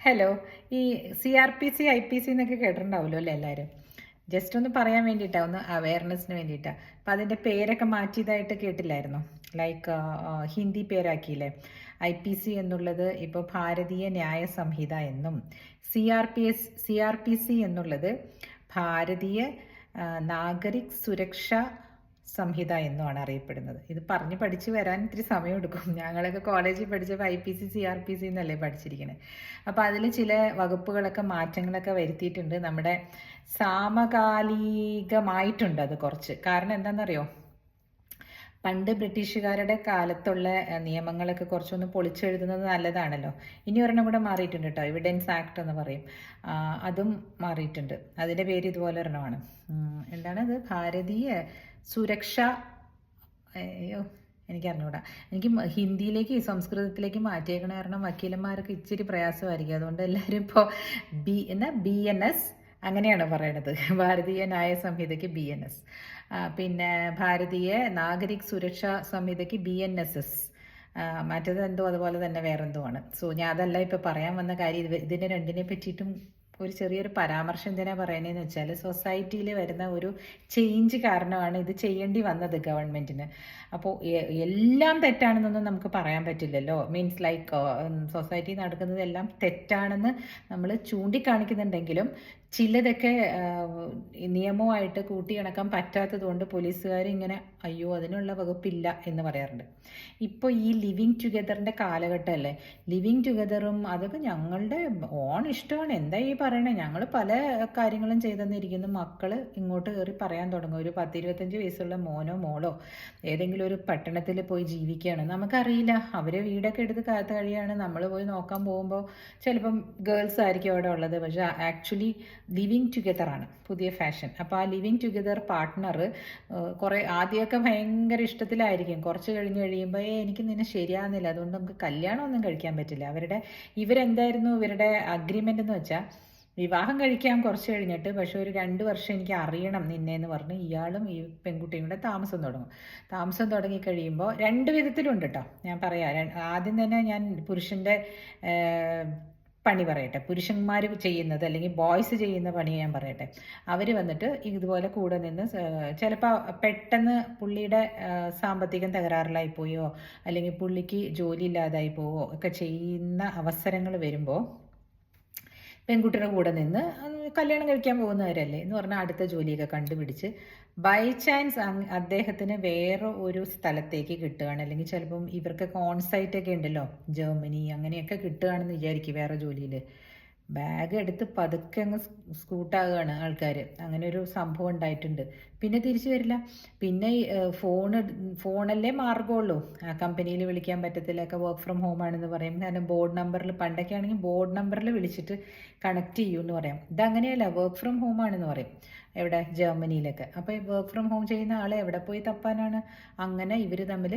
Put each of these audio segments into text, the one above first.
Hello. ഈ CRPC IPC എന്നൊക്കെ കേട്ടിട്ടുണ്ടാവുമല്ലോ അല്ലേ എല്ലാവരും? ജസ്റ്റ് ഒന്ന് പറയാൻ വേണ്ടിയിട്ടാണ്, ഒന്ന് അവയർനെസ്സിന് വേണ്ടിയിട്ടാണ്. അപ്പം അതിൻ്റെ പേരൊക്കെ മാറ്റിയതായിട്ട് കേട്ടില്ലായിരുന്നോ? ലൈക്ക് ഹിന്ദി പേരാക്കിയില്ലേ. IPC എന്നുള്ളത് ഇപ്പോൾ ഭാരതീയ ന്യായ സംഹിത എന്നും CRPC എന്നുള്ളത് ഭാരതീയ നാഗരിക് സുരക്ഷ സംഹിത എന്നുമാണ് അറിയപ്പെടുന്നത്. ഇത് പറഞ്ഞ് പഠിച്ച് വരാൻ ഇത്തിരി സമയമെടുക്കും. ഞങ്ങളൊക്കെ കോളേജിൽ പഠിച്ചപ്പോൾ IPC CRPC എന്നല്ലേ പഠിച്ചിരിക്കുന്നത്. അപ്പോൾ അതിൽ ചില വകുപ്പുകളൊക്കെ മാറ്റങ്ങളൊക്കെ വരുത്തിയിട്ടുണ്ട്. നമ്മുടെ സാമകാലികമായിട്ടുണ്ട് അത് കുറച്ച്. കാരണം എന്താണെന്നറിയോ, പണ്ട് ബ്രിട്ടീഷുകാരുടെ കാലത്തുള്ള നിയമങ്ങളൊക്കെ കുറച്ചൊന്ന് പൊളിച്ചെഴുതുന്നത് നല്ലതാണല്ലോ. ഇനി ഒരെണ്ണം കൂടെ മാറിയിട്ടുണ്ട് കേട്ടോ, എവിഡൻസ് ആക്ട് എന്ന് പറയും. അതും മാറിയിട്ടുണ്ട്. അതിൻ്റെ പേര് ഇതുപോലെ ഒരെണ്ണമാണ്. എന്താണ് അത്? ഭാരതീയ സുരക്ഷ. അയ്യോ, എനിക്കറിഞ്ഞൂടാ. എനിക്ക് ഹിന്ദിയിലേക്ക് സംസ്കൃതത്തിലേക്ക് മാറ്റിയേക്കണ കാരണം വക്കീലന്മാർക്ക് ഇച്ചിരി പ്രയാസമായിരിക്കും. അതുകൊണ്ട് എല്ലാവരും ഇപ്പോൾ BNS അങ്ങനെയാണ് പറയണത്. ഭാരതീയ ന്യായ സംഹിതയ്ക്ക് BNS, പിന്നെ ഭാരതീയ നാഗരിക് സുരക്ഷാ സംഹിതയ്ക്ക് BNSS, മറ്റേത് എന്തോ അതുപോലെ തന്നെ വേറെന്തോ ആണ്. സോ ഞാൻ അതല്ല ഇപ്പോൾ പറയാൻ വന്ന കാര്യം. ഇതിനെ രണ്ടിനെ പറ്റിയിട്ടും ഒരു ചെറിയൊരു പരാമർശം എന്തിനാണ് പറയുന്നതെന്ന് വെച്ചാൽ, സൊസൈറ്റിയിൽ വരുന്ന ഒരു ചേഞ്ച് കാരണമാണ് ഇത് ചെയ്യേണ്ടി വന്നത് ഗവൺമെൻറ്റിന്. അപ്പോൾ എല്ലാം തെറ്റാണെന്നൊന്നും നമുക്ക് പറയാൻ പറ്റില്ലല്ലോ. മീൻസ് ലൈക്ക് സൊസൈറ്റി നടക്കുന്നതെല്ലാം തെറ്റാണെന്ന് നമ്മൾ ചൂണ്ടിക്കാണിക്കുന്നുണ്ടെങ്കിലും ചിലതൊക്കെ നിയമവുമായിട്ട് കൂട്ടിയിണക്കാൻ പറ്റാത്തത് കൊണ്ട് പോലീസുകാർ ഇങ്ങനെ അയ്യോ അതിനുള്ള വകുപ്പില്ല എന്ന് പറയാറുണ്ട്. ഇപ്പോൾ ഈ ലിവിങ് ടുഗെദറിൻ്റെ കാലഘട്ടമല്ലേ. ലിവിങ് ടുഗെദറും അതൊക്കെ ഞങ്ങളുടെ ഓൺ ഇഷ്ടമാണ്. എന്താ ഈ പറയണേ, ഞങ്ങൾ പല കാര്യങ്ങളും ചെയ്തെന്നിരിക്കുന്നു. മക്കൾ ഇങ്ങോട്ട് കയറി പറയാൻ തുടങ്ങും. ഒരു 10-25 വയസ്സുള്ള മോനോ മോളോ ഏതെങ്കിലും ഒരു പട്ടണത്തിൽ പോയി ജീവിക്കുകയാണ്. നമുക്കറിയില്ല, അവർ വീടൊക്കെ എടുത്ത് കാത്ത് കഴിയാണ്. നമ്മൾ പോയി നോക്കാൻ പോകുമ്പോൾ ചിലപ്പം ഗേൾസ് ആയിരിക്കും അവിടെ ഉള്ളത്. പക്ഷേ ആക്ച്വലി ലിവിങ് ടുഗെദറാണ് പുതിയ ഫാഷൻ. അപ്പോൾ ആ ലിവിങ് ടുഗെദർ പാർട്ട്ണർ കുറേ ആദ്യമൊക്കെ ഭയങ്കര ഇഷ്ടത്തിലായിരിക്കും. കുറച്ച് കഴിയുമ്പോൾ എനിക്ക് നിന്നെ ശരിയാകുന്നില്ല, അതുകൊണ്ട് നമുക്ക് കല്യാണമൊന്നും കഴിക്കാൻ പറ്റില്ല. ഇവരെന്തായിരുന്നു ഇവരുടെ അഗ്രിമെൻ്റ് എന്ന് വെച്ചാൽ, വിവാഹം കഴിക്കാൻ കുറച്ച് കഴിഞ്ഞിട്ട് പക്ഷെ ഒരു 2 വർഷം എനിക്ക് അറിയണം നിന്നെ എന്ന് പറഞ്ഞ് ഇയാളും ഈ പെൺകുട്ടിയും കൂടെ താമസം തുടങ്ങി കഴിയുമ്പോൾ 2 വിധത്തിലുണ്ട് കേട്ടോ. ഞാൻ പറയാം. ആദ്യം തന്നെ ഞാൻ പുരുഷൻ്റെ പണി പറയട്ടെ. പുരുഷന്മാർ ചെയ്യുന്നത് അല്ലെങ്കിൽ ബോയ്സ് ചെയ്യുന്ന പണി ഞാൻ പറയട്ടെ. അവർ വന്നിട്ട് ഇതുപോലെ കൂടെ നിന്ന് ചിലപ്പോൾ പെട്ടെന്ന് പുള്ളിയുടെ സാമ്പത്തികം തകരാറിലായി പോയോ അല്ലെങ്കിൽ പുള്ളിക്ക് ജോലി ഇല്ലാതായി പോവോ ഒക്കെ ചെയ്യുന്ന അവസരങ്ങൾ വരുമ്പോൾ പെൺകുട്ടിയുടെ കൂടെ നിന്ന് കല്യാണം കഴിക്കാൻ പോകുന്നവരല്ലേ എന്ന് പറഞ്ഞാൽ അടുത്ത ജോലിയൊക്കെ കണ്ടുപിടിച്ച് ബൈ ചാൻസ് അദ്ദേഹത്തിന് വേറെ ഒരു സ്ഥലത്തേക്ക് കിട്ടുകയാണ്. അല്ലെങ്കിൽ ചിലപ്പം ഇവർക്കൊക്കെ ഓൺസൈറ്റൊക്കെ ഉണ്ടല്ലോ, ജർമ്മനി അങ്ങനെയൊക്കെ കിട്ടുകയാണെന്ന് വിചാരിക്കും വേറെ ജോലിയിൽ. ബാഗ് എടുത്ത് പതുക്കെ അങ്ങ് സ്കൂട്ടാകുകയാണ് ആൾക്കാർ. അങ്ങനെ ഒരു സംഭവം ഉണ്ടായിട്ടുണ്ട്. പിന്നെ തിരിച്ചു വരില്ല. പിന്നെ ഫോണല്ലേ മാർഗമുള്ളൂ. ആ കമ്പനിയിൽ വിളിക്കാൻ പറ്റത്തില്ല, ഒക്കെ വർക്ക് ഫ്രം ഹോം ആണെന്ന് പറയും. കാരണം ബോർഡ് നമ്പറിൽ, പണ്ടൊക്കെ ആണെങ്കിൽ ബോർഡ് നമ്പറിൽ വിളിച്ചിട്ട് കണക്ട് ചെയ്യൂ എന്ന് പറയാം. ഇതങ്ങനെയല്ല, വർക്ക് ഫ്രം ഹോം ആണെന്ന് പറയും. എവിടെ? ജർമ്മനിയിലൊക്കെ. അപ്പോൾ വർക്ക് ഫ്രം ഹോം ചെയ്യുന്ന ആളെ എവിടെ പോയി തപ്പാനാണ്? അങ്ങനെ ഇവർ തമ്മിൽ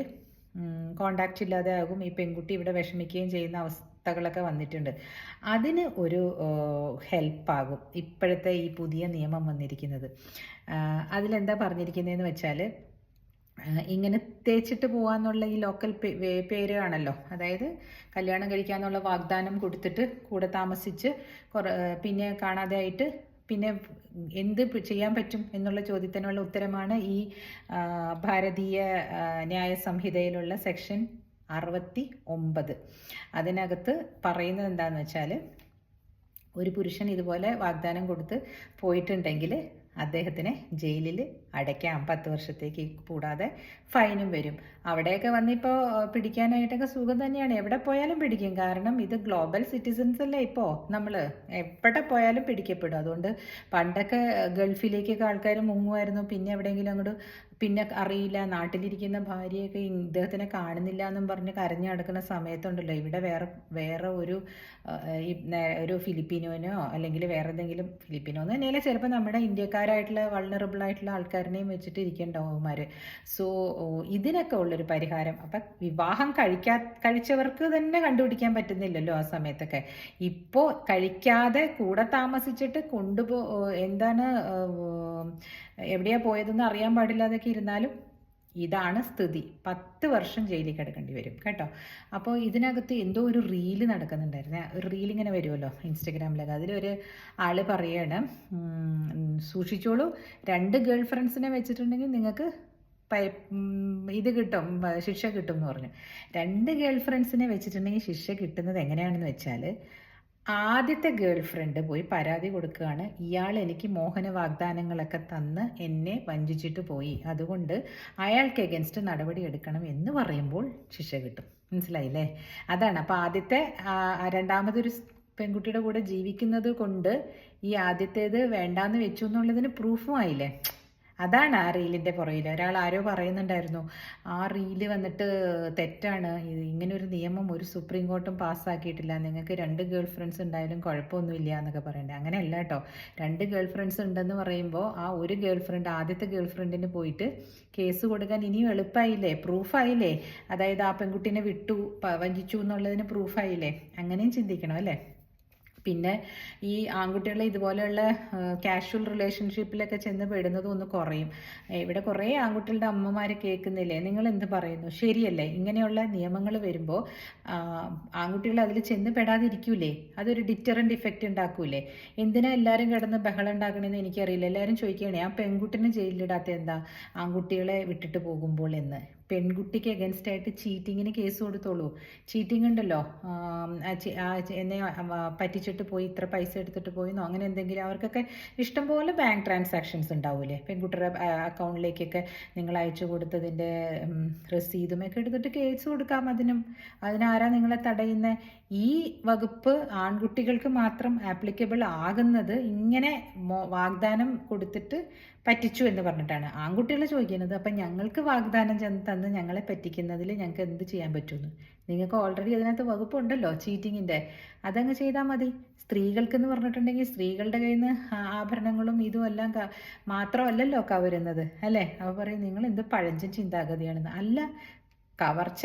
കോണ്ടാക്റ്റ് ഇല്ലാതെ ആകും. ഈ പെൺകുട്ടി ഇവിടെ വിഷമിക്കുകയും ചെയ്യുന്ന അവസ്ഥകളൊക്കെ വന്നിട്ടുണ്ട്. അതിന് ഒരു ഹെൽപ്പാകും ഇപ്പോഴത്തെ ഈ പുതിയ നിയമം വന്നിരിക്കുന്നത്. അതിലെന്താ പറഞ്ഞിരിക്കുന്നതെന്ന് വെച്ചാൽ, ഇങ്ങനെ തേച്ചിട്ട് പോകാന്നുള്ള ഈ ലോക്കൽ പേരാണല്ലോ. അതായത് കല്യാണം കഴിക്കാന്നുള്ള വാഗ്ദാനം കൊടുത്തിട്ട് കൂടെ താമസിച്ച് പിന്നെ കാണാതെ ആയിട്ട് പിന്നെ എന്ത് ചെയ്യാൻ പറ്റും എന്നുള്ള ചോദ്യത്തിനുള്ള ഉത്തരമാണ് ഈ ഭാരതീയ ന്യായ സംഹിതയിലുള്ള സെക്ഷൻ 69. അതിനകത്ത് പറയുന്നത് എന്താണെന്ന് വെച്ചാൽ, ഒരു പുരുഷൻ ഇതുപോലെ വാഗ്ദാനം കൊടുത്ത് പോയിട്ടുണ്ടെങ്കിൽ അദ്ദേഹത്തിനെ ജയിലിൽ അടയ്ക്കാം 10 വർഷത്തേക്ക്, കൂടാതെ ഫൈനും വരും. അവിടെയൊക്കെ വന്നിപ്പോൾ പിടിക്കാനായിട്ടൊക്കെ സുഖം തന്നെയാണ്. എവിടെ പോയാലും പിടിക്കും. കാരണം ഇത് ഗ്ലോബൽ സിറ്റിസൺസ് അല്ലേ. ഇപ്പോൾ നമ്മൾ എവിടെ പോയാലും പിടിക്കപ്പെടും. അതുകൊണ്ട് പണ്ടൊക്കെ ഗൾഫിലേക്കൊക്കെ ആൾക്കാർ മുങ്ങുമായിരുന്നു. പിന്നെ എവിടെയെങ്കിലും അങ്ങോട്ട് പിന്നെ അറിയില്ല, നാട്ടിലിരിക്കുന്ന ഭാര്യയൊക്കെ ഇദ്ദേഹത്തിനെ കാണുന്നില്ല എന്നും പറഞ്ഞ് കരഞ്ഞു നടക്കുന്ന സമയത്തുണ്ടല്ലോ, ഇവിടെ വേറെ ഒരു ഫിലിപ്പീനോനോ അല്ലെങ്കിൽ വേറെ എന്തെങ്കിലും, ഫിലിപ്പീനോ എന്ന് തന്നെയല്ല, ചിലപ്പോൾ നമ്മുടെ ഇന്ത്യക്കാരായിട്ടുള്ള വൾണറബിൾ ആയിട്ടുള്ള ആൾക്കാരിനെയും വെച്ചിട്ട് ഇരിക്കേണ്ടാവുമാർ. സോ ഇതിനൊക്കെ ഉള്ളൊരു പരിഹാരം. അപ്പം വിവാഹം കഴിച്ചവർക്ക് തന്നെ കണ്ടുപിടിക്കാൻ പറ്റുന്നില്ലല്ലോ ആ സമയത്തൊക്കെ. ഇപ്പോൾ കഴിക്കാതെ കൂടെ താമസിച്ചിട്ട് എന്താണ് എവിടെയാ പോയതെന്ന് അറിയാൻ പാടില്ലാതൊക്കെ ഇരുന്നാലും ഇതാണ് സ്ഥിതി. 10 വർഷം ജയിലിൽ കിടക്കേണ്ടി വരും കേട്ടോ. അപ്പോൾ ഇതിനകത്ത് എന്തോ ഒരു റീല് നടക്കുന്നുണ്ടായിരുന്നു. ഒരു റീലിങ്ങനെ വരുമല്ലോ ഇൻസ്റ്റഗ്രാമിലൊക്കെ. അതിലൊരു ആള് പറയാണ്, സൂക്ഷിച്ചോളൂ, 2 ഗേൾ ഫ്രണ്ട്സിനെ വെച്ചിട്ടുണ്ടെങ്കിൽ നിങ്ങൾക്ക് ഇത് കിട്ടും, ശിക്ഷ കിട്ടും എന്ന് പറഞ്ഞു. 2 ഗേൾ ഫ്രണ്ട്സിനെ വെച്ചിട്ടുണ്ടെങ്കിൽ ശിക്ഷ കിട്ടുന്നത് എങ്ങനെയാണെന്ന് വെച്ചാൽ, ആദ്യത്തെ ഗേൾ ഫ്രണ്ട് പോയി പരാതി കൊടുക്കുകയാണ്, ഇയാൾ എനിക്ക് മോഹന വാഗ്ദാനങ്ങളൊക്കെ തന്ന് എന്നെ വഞ്ചിച്ചിട്ട് പോയി, അതുകൊണ്ട് അയാൾക്ക് എഗൻസ്റ്റ് നടപടി എടുക്കണം എന്ന് പറയുമ്പോൾ ശിക്ഷ കിട്ടും. മനസ്സിലായില്ലേ? അതാണ്. അപ്പോൾ ആദ്യത്തെ രണ്ടാമതൊരു പെൺകുട്ടിയുടെ കൂടെ ജീവിക്കുന്നത് കൊണ്ട് ഈ ആദ്യത്തേത് വേണ്ടാന്ന് വെച്ചു എന്നുള്ളതിന് പ്രൂഫും ആയില്ലേ? അതാണ് ആ റീലിൻ്റെ പുറകിൽ. ഒരാൾ ആരോ പറയുന്നുണ്ടായിരുന്നു, ആ റീല് വന്നിട്ട് തെറ്റാണ്, ഇത് ഇങ്ങനൊരു നിയമം ഒരു സുപ്രീം കോർട്ടും പാസ്സാക്കിയിട്ടില്ല, നിങ്ങൾക്ക് 2 ഗേൾ ഫ്രണ്ട്സ് ഉണ്ടായാലും കുഴപ്പമൊന്നുമില്ല എന്നൊക്കെ പറയണ്ടേ. അങ്ങനെയല്ല കേട്ടോ. 2 ഗേൾ ഫ്രണ്ട്സ് ഉണ്ടെന്ന് പറയുമ്പോൾ ആ ഒരു ഗേൾ ഫ്രണ്ട്, ആദ്യത്തെ ഗേൾ ഫ്രണ്ടിന് പോയിട്ട് കേസ് കൊടുക്കാൻ ഇനിയും എളുപ്പമായില്ലേ, പ്രൂഫായില്ലേ? അതായത് ആ പെൺകുട്ടീനെ വിട്ടു, വഞ്ചിച്ചു എന്നുള്ളതിന് പ്രൂഫായില്ലേ? അങ്ങനെയും ചിന്തിക്കണം അല്ലേ? പിന്നെ ഈ ആൺകുട്ടികളെ ഇതുപോലെയുള്ള കാഷ്വൽ റിലേഷൻഷിപ്പിലൊക്കെ ചെന്ന് പെടുന്നത് ഒന്ന് കുറയും. ഇവിടെ കുറേ ആൺകുട്ടികളുടെ അമ്മമാർ കേൾക്കുന്നില്ലേ, നിങ്ങൾ എന്ത് പറയുന്നു? ശരിയല്ലേ? ഇങ്ങനെയുള്ള നിയമങ്ങൾ വരുമ്പോൾ ആൺകുട്ടികൾ അതിൽ ചെന്ന് പെടാതിരിക്കൂലേ? അതൊരു ഡിറ്ററൻറ്റ് ഇഫക്റ്റ് ഉണ്ടാക്കൂലേ? എന്തിനാ എല്ലാവരും കിടന്ന് ബഹളം ഉണ്ടാക്കണമെന്ന് എനിക്കറിയില്ല. എല്ലാവരും ചോദിക്കുകയാണെ, ആ പെൺകുട്ടിനെ ജയിലിലിടാത്ത എന്താ ആൺകുട്ടികളെ വിട്ടിട്ട് പോകുമ്പോൾ എന്ന്. പെൺകുട്ടിക്ക് എഗൻസ്റ്റ് ആയിട്ട് ചീറ്റിങ്ങിന് കേസ് കൊടുത്തോളൂ. ചീറ്റിംഗ് ഉണ്ടല്ലോ, എന്നെ പറ്റിച്ചിട്ട് പോയി, ഇത്ര പൈസ എടുത്തിട്ട് പോയിന്നോ, അങ്ങനെ എന്തെങ്കിലും. അവർക്കൊക്കെ ഇഷ്ടംപോലെ ബാങ്ക് ട്രാൻസാക്ഷൻസ് ഉണ്ടാവൂലേ? പെൺകുട്ടിയുടെ അക്കൗണ്ടിലേക്കൊക്കെ നിങ്ങൾ അയച്ചു കൊടുത്തതിൻ്റെ രസീതുമൊക്കെ എടുത്തിട്ട് കേസ് കൊടുക്കാം. അതിനാരാ നിങ്ങളെ തടയുന്നത്? ഈ വകുപ്പ് ആൺകുട്ടികൾക്ക് മാത്രം ആപ്ലിക്കബിൾ ആകുന്നത് ഇങ്ങനെ വാഗ്ദാനം കൊടുത്തിട്ട് പറ്റിച്ചു എന്ന് പറഞ്ഞിട്ടാണ്. ആൺകുട്ടികൾ ചോദിക്കുന്നത്, അപ്പം ഞങ്ങൾക്ക് വാഗ്ദാനം തന്ന് ഞങ്ങളെ പറ്റിക്കുന്നതിൽ ഞങ്ങൾക്ക് എന്ത് ചെയ്യാൻ പറ്റുമെന്ന്. നിങ്ങൾക്ക് ഓൾറെഡി അതിനകത്ത് വകുപ്പുണ്ടല്ലോ ചീറ്റിങ്ങിൻ്റെ, അതങ്ങ് ചെയ്താൽ മതി. സ്ത്രീകൾക്കെന്ന് പറഞ്ഞിട്ടുണ്ടെങ്കിൽ സ്ത്രീകളുടെ കയ്യിൽ നിന്ന് ആഭരണങ്ങളും ഇതും എല്ലാം മാത്രമല്ലല്ലോ കവരുന്നത് അല്ലേ? അപ്പോൾ പറയും നിങ്ങൾ എന്ത് പഴഞ്ചൻ ചിന്താഗതിയാണെന്ന്. അല്ല, കവർച്ച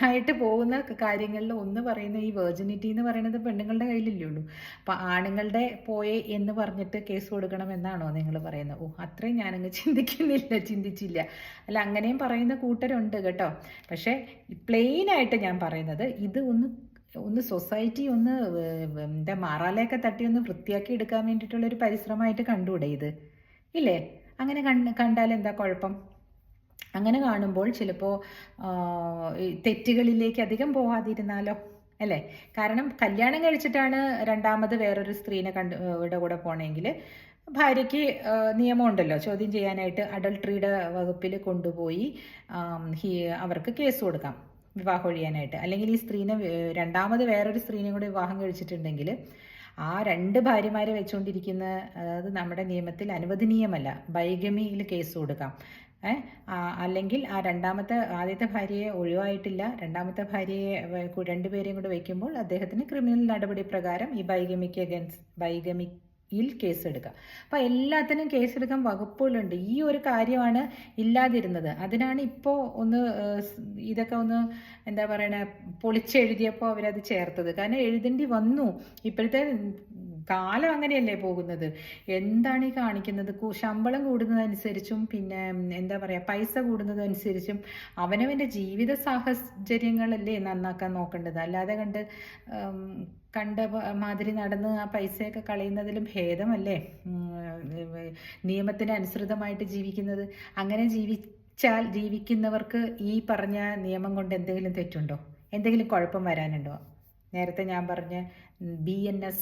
ആയിട്ട് പോകുന്ന കാര്യങ്ങളിൽ ഒന്ന് പറയുന്ന ഈ വെർജിനിറ്റി എന്ന് പറയുന്നത് പെണ്ണുങ്ങളുടെ കയ്യിലല്ലേ ഉള്ളൂ. അപ്പം ആണുങ്ങളുടെ പോയെ എന്ന് പറഞ്ഞിട്ട് കേസ് കൊടുക്കണം എന്നാണോ നിങ്ങൾ പറയുന്നത്? അത്രയും ഞാനങ്ങ് ചിന്തിച്ചില്ല. അല്ല, അങ്ങനെയും പറയുന്ന കൂട്ടരുണ്ട് കേട്ടോ. പക്ഷേ പ്ലെയിനായിട്ട് ഞാൻ പറയുന്നത്, ഇത് ഒന്ന് സൊസൈറ്റി ഒന്ന് എന്താ മാറാലയൊക്കെ തട്ടി ഒന്ന് വൃത്തിയാക്കി എടുക്കാൻ വേണ്ടിയിട്ടുള്ളൊരു പരിശ്രമമായിട്ട് കണ്ടുകൂടെ ഇത്? ഇല്ലേ? അങ്ങനെ കണ്ടാൽ എന്താ കുഴപ്പം? അങ്ങനെ കാണുമ്പോൾ ചിലപ്പോൾ തെറ്റുകളിലേക്ക് അധികം പോകാതിരുന്നാലോ അല്ലേ? കാരണം കല്യാണം കഴിച്ചിട്ടാണ് രണ്ടാമത് വേറൊരു സ്ത്രീനെ കൂടെ പോകണമെങ്കിൽ ഭാര്യയ്ക്ക് നിയമമുണ്ടല്ലോ ചോദ്യം ചെയ്യാനായിട്ട്. അഡൾട്ടറിയുടെ വകുപ്പിൽ കൊണ്ടുപോയി അവർക്ക് കേസ് കൊടുക്കാം വിവാഹം ഒഴിയാനായിട്ട്. അല്ലെങ്കിൽ ഈ സ്ത്രീനെ രണ്ടാമത് വേറൊരു സ്ത്രീനെ കൂടെ വിവാഹം കഴിച്ചിട്ടുണ്ടെങ്കിൽ ആ 2 ഭാര്യമാരെ വെച്ചുകൊണ്ടിരിക്കുന്ന, അതായത് നമ്മുടെ നിയമത്തിൽ അനുവദനീയമല്ല, ബൈഗമിയിൽ കേസ് കൊടുക്കാം. അല്ലെങ്കിൽ ആദ്യത്തെ ഭാര്യയെ ഒഴിവായിട്ടില്ല, രണ്ടാമത്തെ ഭാര്യയെ 2 പേരെയും കൂടെ വയ്ക്കുമ്പോൾ അദ്ദേഹത്തിന് ക്രിമിനൽ നടപടി പ്രകാരം ഈ ബൈഗമിയിൽ കേസെടുക്കാം. അപ്പോൾ എല്ലാത്തിനും കേസെടുക്കാൻ വകുപ്പുകളുണ്ട്. ഈ ഒരു കാര്യമാണ് ഇല്ലാതിരുന്നത്. അതിനാണ് ഇപ്പോൾ ഇതൊക്കെ എന്താ പറയണ പൊളിച്ചെഴുതിയപ്പോൾ അവരത് ചേർത്തത്. കാരണം എഴുതേണ്ടി വന്നു. ഇപ്പോഴത്തെ കാലം അങ്ങനെയല്ലേ പോകുന്നത്? എന്താണ് ഈ കാണിക്കുന്നത്? ശമ്പളം കൂടുന്നതനുസരിച്ചും പിന്നെ എന്താ പറയുക, പൈസ കൂടുന്നതനുസരിച്ചും അവനവൻ്റെ ജീവിത സാഹചര്യങ്ങളല്ലേ നന്നാക്കാൻ നോക്കേണ്ടത്. അല്ലാതെ കണ്ട മാതിരി നടന്ന് ആ പൈസയൊക്കെ കളയുന്നതിലും ഭേദമല്ലേ നിയമത്തിന് അനുസൃതമായിട്ട് ജീവിക്കുന്നത്. അങ്ങനെ ജീവിക്കുന്നവർക്ക് ഈ പറഞ്ഞ നിയമം കൊണ്ട് എന്തെങ്കിലും തെറ്റുണ്ടോ? എന്തെങ്കിലും കുഴപ്പം വരാനുണ്ടോ? നേരത്തെ ഞാൻ പറഞ്ഞ BNS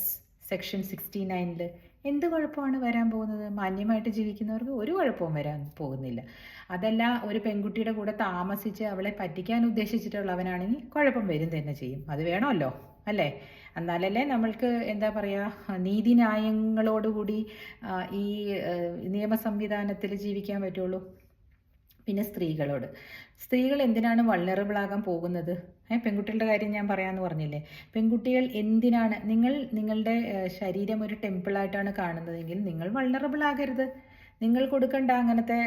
സെക്ഷൻ 69 എന്ത് കുഴപ്പമാണ് വരാൻ പോകുന്നത്? മാന്യമായിട്ട് ജീവിക്കുന്നവർക്ക് ഒരു കുഴപ്പവും വരാൻ പോകുന്നില്ല. അതല്ല, ഒരു പെൺകുട്ടിയുടെ കൂടെ താമസിച്ച് അവളെ പറ്റിക്കാൻ ഉദ്ദേശിച്ചിട്ടുള്ളവനാണെങ്കിൽ കുഴപ്പം വരും തന്നെ ചെയ്യും. അത് വേണമല്ലോ അല്ലേ? എന്നാലല്ലേ നമ്മൾക്ക് എന്താ പറയുക, നീതിന്യായങ്ങളോടുകൂടി ഈ നിയമ സംവിധാനത്തിൽ ജീവിക്കാൻ പറ്റുള്ളൂ. പിന്നെ സ്ത്രീകൾ എന്തിനാണ് വൾണറബിൾ ആകാൻ പോകുന്നത്? പെൺകുട്ടികളുടെ കാര്യം ഞാൻ പറയാമെന്ന് പറഞ്ഞില്ലേ. പെൺകുട്ടികൾ എന്തിനാണ്, നിങ്ങളുടെ ശരീരം ഒരു ടെമ്പിളായിട്ടാണ് കാണുന്നതെങ്കിൽ നിങ്ങൾ വൾണറബിൾ ആകരുത്. നിങ്ങൾ കൊടുക്കണ്ട അങ്ങനത്തെ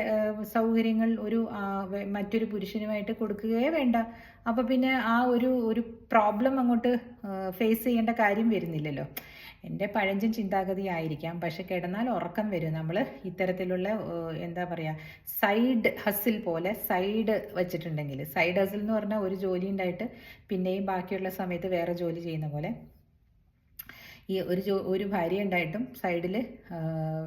സൗകര്യങ്ങൾ മറ്റൊരു പുരുഷനുമായിട്ട് കൊടുക്കുകയേ വേണ്ട. അപ്പോൾ പിന്നെ ആ ഒരു പ്രോബ്ലം അങ്ങോട്ട് ഫേസ് ചെയ്യേണ്ട കാര്യം വരുന്നില്ലല്ലോ. എൻ്റെ പഴഞ്ചൻ ചിന്താഗതി ആയിരിക്കാം, പക്ഷെ കിടന്നാൽ ഉറക്കം വരും. നമ്മൾ ഇത്തരത്തിലുള്ള എന്താ പറയുക, സൈഡ് ഹസിൽ പോലെ സൈഡ് വെച്ചിട്ടുണ്ടെങ്കിൽ, സൈഡ് ഹസിൽ എന്ന് പറഞ്ഞാൽ ഒരു ജോലി ഉണ്ടായിട്ട് പിന്നെയും ബാക്കിയുള്ള സമയത്ത് വേറെ ജോലി ചെയ്യുന്ന പോലെ, ഈ ഒരു ഭാര്യ ഉണ്ടായിട്ടും സൈഡിൽ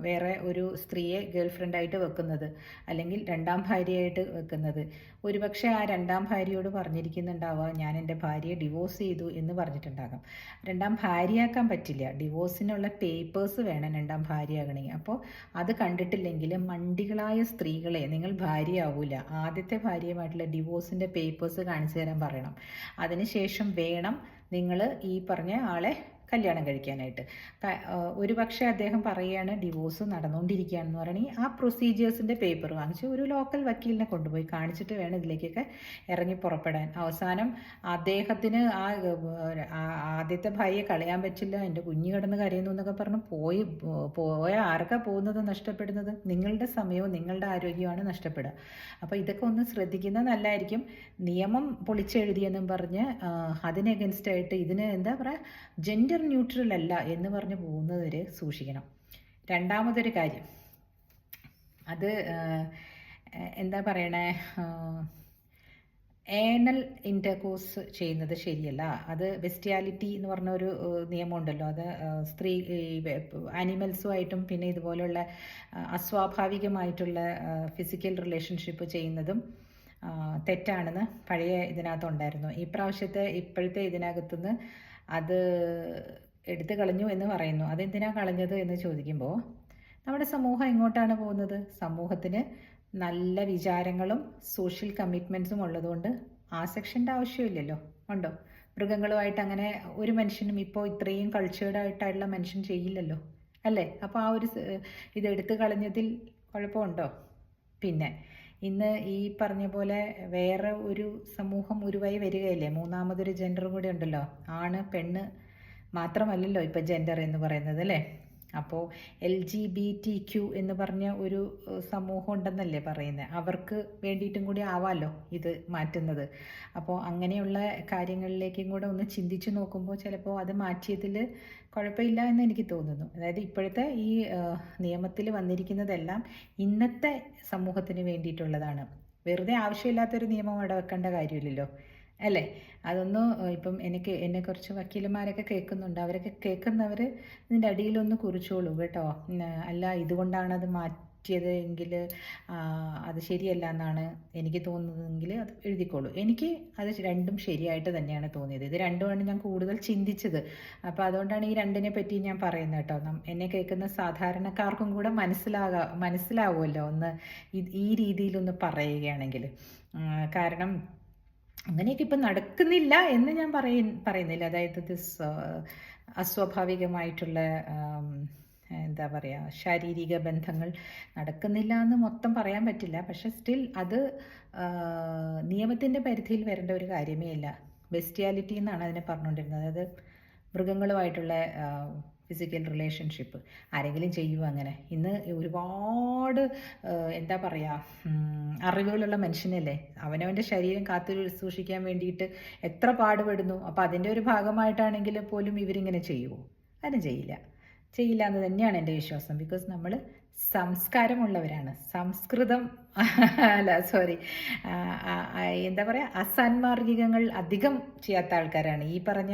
വേറെ ഒരു സ്ത്രീയെ ഗേൾ ഫ്രണ്ടായിട്ട് വെക്കുന്നത്, അല്ലെങ്കിൽ രണ്ടാം ഭാര്യയായിട്ട് വെക്കുന്നത്. ഒരുപക്ഷെ ആ രണ്ടാം ഭാര്യയോട് പറഞ്ഞിരിക്കുന്നുണ്ടാവുക, ഞാൻ എൻ്റെ ഭാര്യയെ ഡിവോഴ്സ് ചെയ്തു എന്ന് പറഞ്ഞിട്ടുണ്ടാകാം. രണ്ടാം ഭാര്യയാക്കാൻ പറ്റില്ല, ഡിവോഴ്സിനുള്ള പേപ്പേഴ്സ് വേണം രണ്ടാം ഭാര്യയാകണമെങ്കിൽ. അപ്പോൾ അത് കണ്ടിട്ടില്ലെങ്കിൽ മണ്ടികളായ സ്ത്രീകളെ നിങ്ങൾ ഭാര്യയാവൂല. ആദ്യത്തെ ഭാര്യയുമായിട്ടുള്ള ഡിവോഴ്സിൻ്റെ പേപ്പേഴ്സ് കാണിച്ചു തരാൻ പറയണം. അതിനുശേഷം വേണം നിങ്ങൾ ഈ പറഞ്ഞ ആളെ കല്യാണം കഴിക്കാനായിട്ട്. ഒരു പക്ഷേ അദ്ദേഹം പറയുകയാണ് ഡിവോഴ്സ് നടന്നുകൊണ്ടിരിക്കുകയാണെന്ന് പറയണമെങ്കിൽ ആ പ്രൊസീജിയേഴ്സിൻ്റെ പേപ്പർ വാങ്ങിച്ച് ഒരു ലോക്കൽ വക്കീലിനെ കൊണ്ടുപോയി കാണിച്ചിട്ട് വേണം ഇതിലേക്കൊക്കെ ഇറങ്ങി പുറപ്പെടാൻ. അവസാനം അദ്ദേഹത്തിന് ആദ്യത്തെ ഭാര്യയെ കളയാൻ പറ്റില്ല, എൻ്റെ കുഞ്ഞ് കിടന്ന് കരയുന്നു എന്നൊക്കെ പറഞ്ഞ് പോയ ആർക്കാ പോകുന്നത്, നഷ്ടപ്പെടുന്നത്? നിങ്ങളുടെ സമയവും നിങ്ങളുടെ ആരോഗ്യമാണ് നഷ്ടപ്പെടുക. അപ്പോൾ ഇതൊക്കെ ഒന്ന് ശ്രദ്ധിക്കുന്നത് നല്ലതായിരിക്കും. നിയമം പൊളിച്ചെഴുതിയെന്നും പറഞ്ഞ് അതിന് അഗൻസ്റ്റായിട്ട് ഇതിന് എന്താ പറയുക, ജെൻഡർ ന്യൂട്രൽ അല്ല എന്ന് പറഞ്ഞ് പോകുന്നവർ സൂക്ഷിക്കണം. രണ്ടാമതൊരു കാര്യം, അത് എന്താ പറയണേ, ഏനൽ ഇൻ്റർകോഴ്സ് ചെയ്യുന്നത് ശരിയല്ല. അത് ബെസ്റ്റിയാലിറ്റി എന്ന് പറഞ്ഞ ഒരു നിയമമുണ്ടല്ലോ, അത് ആനിമൽസുമായിട്ടും പിന്നെ ഇതുപോലുള്ള അസ്വാഭാവികമായിട്ടുള്ള ഫിസിക്കൽ റിലേഷൻഷിപ്പ് ചെയ്യുന്നതും തെറ്റാണെന്ന് പഴയ ഇതിനകത്തുണ്ടായിരുന്നു. ഇപ്പോഴത്തെ ഇതിനകത്തുനിന്ന് അത് എടുത്തു കളഞ്ഞു എന്ന് പറയുന്നു. അതെന്തിനാ കളഞ്ഞത് എന്ന് ചോദിക്കുമ്പോൾ, നമ്മുടെ സമൂഹം എങ്ങോട്ടാണ് പോകുന്നത്? സമൂഹത്തിന് നല്ല വിചാരങ്ങളും സോഷ്യൽ കമ്മിറ്റ്മെൻറ്റ്സും ഉള്ളതുകൊണ്ട് ആ സെക്ഷൻ്റെ ആവശ്യമില്ലല്ലോ. ഉണ്ടോ? മൃഗങ്ങളുമായിട്ട് അങ്ങനെ ഒരു മനുഷ്യനും ഇപ്പോൾ ഇത്രയും കൾച്ചേർഡായിട്ടുള്ള മനുഷ്യൻ ചെയ്യില്ലല്ലോ, അല്ലേ? അപ്പോൾ ആ ഒരു ഇതെടുത്തു കളഞ്ഞതിൽ കുഴപ്പമുണ്ടോ? പിന്നെ ഇന്ന് ഈ പറഞ്ഞ പോലെ വേറെ ഒരു സമൂഹം ഉരുവായി വരികയില്ലേ, മൂന്നാമതൊരു ജെൻഡർ കൂടെ ഉണ്ടല്ലോ. ആണ് പെണ്ണ് മാത്രമല്ലല്ലോ ഇപ്പം ജെൻഡർ എന്ന് പറയുന്നത്, അല്ലേ? അപ്പോൾ LGBT എന്ന് പറഞ്ഞ ഒരു സമൂഹം ഉണ്ടെന്നല്ലേ പറയുന്നത്. അവർക്ക് വേണ്ടിയിട്ടും കൂടി ആവാമല്ലോ ഇത് മാറ്റുന്നത്. അപ്പോൾ അങ്ങനെയുള്ള കാര്യങ്ങളിലേക്കും കൂടെ ഒന്ന് ചിന്തിച്ചു നോക്കുമ്പോൾ ചിലപ്പോൾ അത് മാറ്റിയതിൽ കുഴപ്പമില്ല എന്ന് എനിക്ക് തോന്നുന്നു. അതായത് ഇപ്പോഴത്തെ ഈ നിയമത്തിൽ വന്നിരിക്കുന്നതെല്ലാം ഇന്നത്തെ സമൂഹത്തിന് വേണ്ടിയിട്ടുള്ളതാണ്. വെറുതെ ആവശ്യമില്ലാത്തൊരു നിയമം അവിടെ വെക്കേണ്ട കാര്യമില്ലല്ലോ, അല്ലേ? അതൊന്നും ഇപ്പം എന്നെ കുറച്ച് വക്കീലന്മാരൊക്കെ കേൾക്കുന്നുണ്ട്. അവരൊക്കെ കേൾക്കുന്നവർ ഇതിൻ്റെ അടിയിലൊന്ന് കുറിച്ചോളൂ കേട്ടോ. അല്ല ഇതുകൊണ്ടാണ് അത് മാറ്റിയത് എങ്കിൽ അത് ശരിയല്ല എന്നാണ് എനിക്ക് തോന്നുന്നതെങ്കിൽ അത് എഴുതിക്കോളൂ. എനിക്ക് അത് രണ്ടും ശരിയായിട്ട് തന്നെയാണ് തോന്നിയത്. ഇത് രണ്ടുമാണ് ഞാൻ കൂടുതൽ ചിന്തിച്ചത്. അപ്പോൾ അതുകൊണ്ടാണ് ഈ രണ്ടിനെ പറ്റി ഞാൻ പറയുന്നത് കേട്ടോ. എന്നെ കേൾക്കുന്ന സാധാരണക്കാർക്കും കൂടെ മനസ്സിലാവുമല്ലോ ഒന്ന് ഈ രീതിയിലൊന്ന് പറയുകയാണെങ്കിൽ. കാരണം അങ്ങനെയൊക്കെ ഇപ്പം നടക്കുന്നില്ല എന്ന് ഞാൻ പറയുന്നില്ല. അതായത് അസ്വാഭാവികമായിട്ടുള്ള എന്താ പറയുക, ശാരീരിക ബന്ധങ്ങൾ നടക്കുന്നില്ല എന്ന് മൊത്തം പറയാൻ പറ്റില്ല. പക്ഷെ സ്റ്റിൽ അത് നിയമത്തിൻ്റെ പരിധിയിൽ വരേണ്ട ഒരു കാര്യമേ ഇല്ല. ബെസ്റ്റിയാലിറ്റി എന്നാണ് അതിനെ പറഞ്ഞുകൊണ്ടിരുന്നത്. അതായത് മൃഗങ്ങളുമായിട്ടുള്ള ഫിസിക്കൽ റിലേഷൻഷിപ്പ് ആരെങ്കിലും ചെയ്യുമോ അങ്ങനെ? ഇന്ന് ഒരുപാട് എന്താ പറയുക, അറിവുകളുള്ള മനുഷ്യനല്ലേ, അവനവൻ്റെ ശരീരം കാത്തു സൂക്ഷിക്കാൻ വേണ്ടിയിട്ട് എത്ര പാടുപെടുന്നു. അപ്പോൾ അതിൻ്റെ ഒരു ഭാഗമായിട്ടാണെങ്കിൽ പോലും ഇവരിങ്ങനെ ചെയ്യുമോ? അതും ചെയ്യില്ല എന്ന് തന്നെയാണ് എൻ്റെ വിശ്വാസം. ബിക്കോസ് നമ്മൾ സംസ്കാരമുള്ളവരാണ്. എന്താ പറയുക, അസാൻമാർഗികങ്ങൾ അധികം ചെയ്യാത്ത ആൾക്കാരാണ്. ഈ പറഞ്ഞ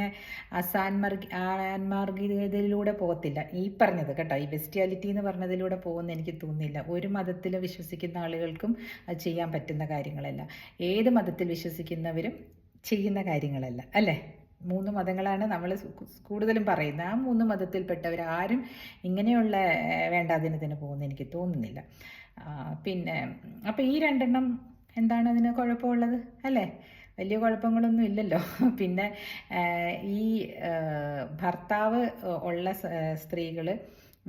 അസാൻമാർഗികതയിലൂടെ പോകത്തില്ല. ഈ പറഞ്ഞത് കേട്ടോ, ഈ ബെസ്റ്റിയാലിറ്റി എന്ന് പറഞ്ഞതിലൂടെ പോകുന്ന എനിക്ക് തോന്നുന്നില്ല. ഒരു മതത്തിൽ വിശ്വസിക്കുന്ന ആളുകൾക്കും അത് ചെയ്യാൻ പറ്റുന്ന കാര്യങ്ങളല്ല. ഏത് മതത്തിൽ വിശ്വസിക്കുന്നവരും ചെയ്യുന്ന കാര്യങ്ങളല്ല, അല്ലേ? 3 മതങ്ങളാണ് നമ്മൾ കൂടുതലും പറയുന്നത്. ആ 3 മതത്തിൽപ്പെട്ടവരാരും ഇങ്ങനെയുള്ള വേണ്ടാതിനത്തിന് പോകുന്ന എനിക്ക് തോന്നുന്നില്ല. പിന്നെ അപ്പോൾ ഈ 2 എന്താണ് അതിന് കുഴപ്പമുള്ളത്, അല്ലേ? വലിയ കുഴപ്പങ്ങളൊന്നും ഇല്ലല്ലോ. പിന്നെ ഈ ഭർത്താവ് ഉള്ള സ്ത്രീകൾ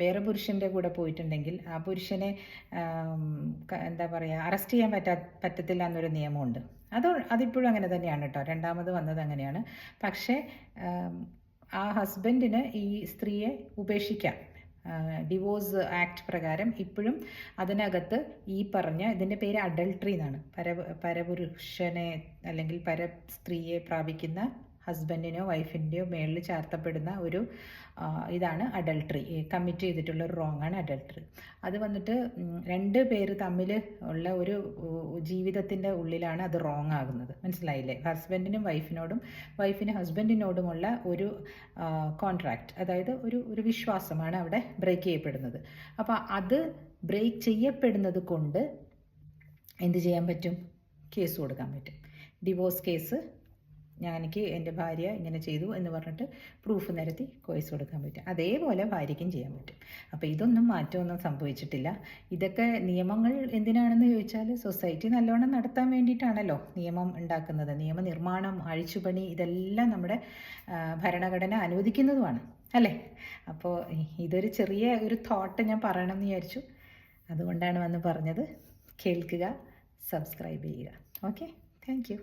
വേറെ പുരുഷൻ്റെ കൂടെ പോയിട്ടുണ്ടെങ്കിൽ ആ പുരുഷനെ എന്താ പറയുക, അറസ്റ്റ് ചെയ്യാൻ പറ്റത്തില്ല എന്നൊരു നിയമമുണ്ട്. അതിപ്പോഴും അങ്ങനെ തന്നെയാണ് കേട്ടോ. രണ്ടാമത് വന്നത് അങ്ങനെയാണ്. പക്ഷേ ആ ഹസ്ബൻഡിന് ഈ സ്ത്രീയെ ഉപേക്ഷിക്കാം. ഡിവോഴ്സ് ആക്ട് പ്രകാരം ഇപ്പോഴും അതിനകത്ത് ഈ പറഞ്ഞ ഇതിൻ്റെ പേര് അഡൾട്ടറി എന്നാണ്. പരപുരുഷനെ അല്ലെങ്കിൽ പരസ്ത്രീയെ പ്രാപിക്കുന്ന ഹസ്ബൻഡിനോ വൈഫിൻ്റെയോ മേളിൽ ചാർത്തപ്പെടുന്ന ഒരു ഇതാണ് അഡൾട്ടറി. കമ്മിറ്റ് ചെയ്തിട്ടുള്ള ഒരു റോങ് ആണ് അഡൾട്ടറി. അത് വന്നിട്ട് രണ്ട് പേര് തമ്മിൽ ഉള്ള ഒരു ജീവിതത്തിൻ്റെ ഉള്ളിലാണ് അത് റോങ് ആകുന്നത്. മനസ്സിലായില്ലേ? ഹസ്ബൻഡിനും വൈഫിന് ഹസ്ബൻഡിനോടുമുള്ള ഒരു കോൺട്രാക്റ്റ്, അതായത് ഒരു വിശ്വാസമാണ് അവിടെ ബ്രേക്ക് ചെയ്യപ്പെടുന്നത്. അപ്പോൾ അത് ബ്രേക്ക് ചെയ്യപ്പെടുന്നത് കൊണ്ട് എന്ത് ചെയ്യാൻ പറ്റും? കേസ് കൊടുക്കാൻ പറ്റും. ഡിവോഴ്സ് കേസ്, എനിക്ക് എൻ്റെ ഭാര്യ ഇങ്ങനെ ചെയ്തു എന്ന് പറഞ്ഞിട്ട് പ്രൂഫ് നിരത്തി കേസ് കൊടുക്കാൻ പറ്റും. അതേപോലെ ഭാര്യയ്ക്കും ചെയ്യാൻ പറ്റും. അപ്പോൾ ഇതൊന്നും മാറ്റമൊന്നും സംഭവിച്ചിട്ടില്ല. ഇതൊക്കെ നിയമങ്ങൾ എന്തിനാണെന്ന് ചോദിച്ചാൽ സൊസൈറ്റി നല്ലോണം നടത്താൻ വേണ്ടിയിട്ടാണല്ലോ നിയമം ഉണ്ടാക്കുന്നത്. നിയമനിർമ്മാണം, അഴിച്ചുപണി, ഇതെല്ലാം നമ്മുടെ ഭരണഘടന അനുവദിക്കുന്നതുമാണ്, അല്ലേ? അപ്പോൾ ഇതൊരു ചെറിയ ഒരു തോട്ട് ഞാൻ പറയണമെന്ന് വിചാരിച്ചു. അതുകൊണ്ടാണ് വന്ന് പറഞ്ഞത്. കേൾക്കുക, സബ്സ്ക്രൈബ് ചെയ്യുക. Okay, thank you.